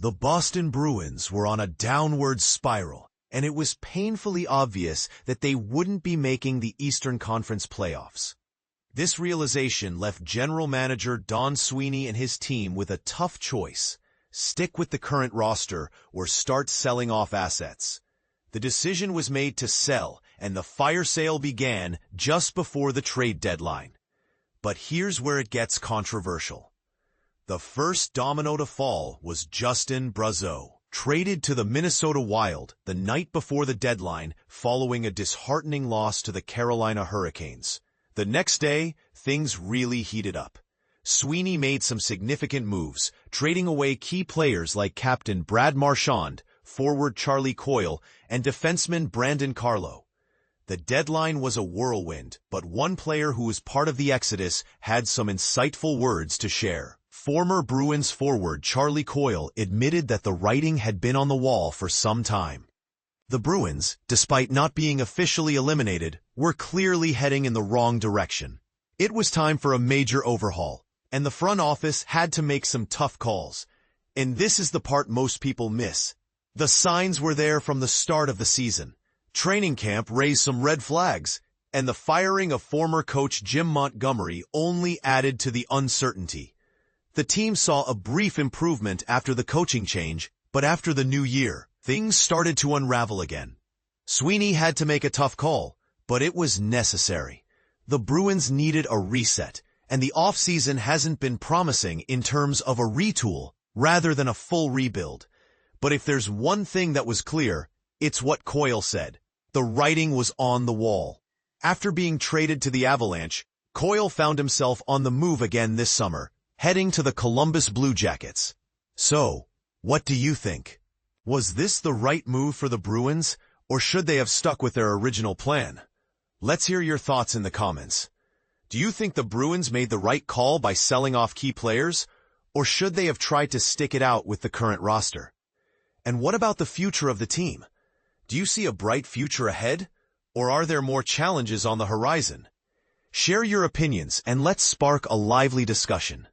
The Boston Bruins were on a downward spiral, and it was painfully obvious that they wouldn't be making the Eastern Conference playoffs. This realization left general manager Don Sweeney and his team with a tough choice: stick with the current roster or start selling off assets. The decision was made to sell, and the fire sale began just before the trade deadline. But here's where it gets controversial. The first domino to fall was Justin Brazeau, traded to the Minnesota Wild the night before the deadline following a disheartening loss to the Carolina Hurricanes. The next day, things really heated up. Sweeney made some significant moves, trading away key players like captain Brad Marchand, forward Charlie Coyle, and defenseman Brandon Carlo. The deadline was a whirlwind, but one player who was part of the exodus had some insightful words to share. Former Bruins forward Charlie Coyle admitted that the writing had been on the wall for some time. The Bruins, despite not being officially eliminated, were clearly heading in the wrong direction. It was time for a major overhaul, and the front office had to make some tough calls. And this is the part most people miss. The signs were there from the start of the season. Training camp raised some red flags, and the firing of former coach Jim Montgomery only added to the uncertainty. The team saw a brief improvement after the coaching change, but after the new year, things started to unravel again. Sweeney had to make a tough call, but it was necessary. The Bruins needed a reset, and the offseason hasn't been promising in terms of a retool rather than a full rebuild. But if there's one thing that was clear, it's what Coyle said. The writing was on the wall. After being traded to the Avalanche, Coyle found himself on the move again this summer, heading to the Columbus Blue Jackets. So, what do you think? Was this the right move for the Bruins, or should they have stuck with their original plan? Let's hear your thoughts in the comments. Do you think the Bruins made the right call by selling off key players, or should they have tried to stick it out with the current roster? And what about the future of the team? Do you see a bright future ahead, or are there more challenges on the horizon? Share your opinions and let's spark a lively discussion.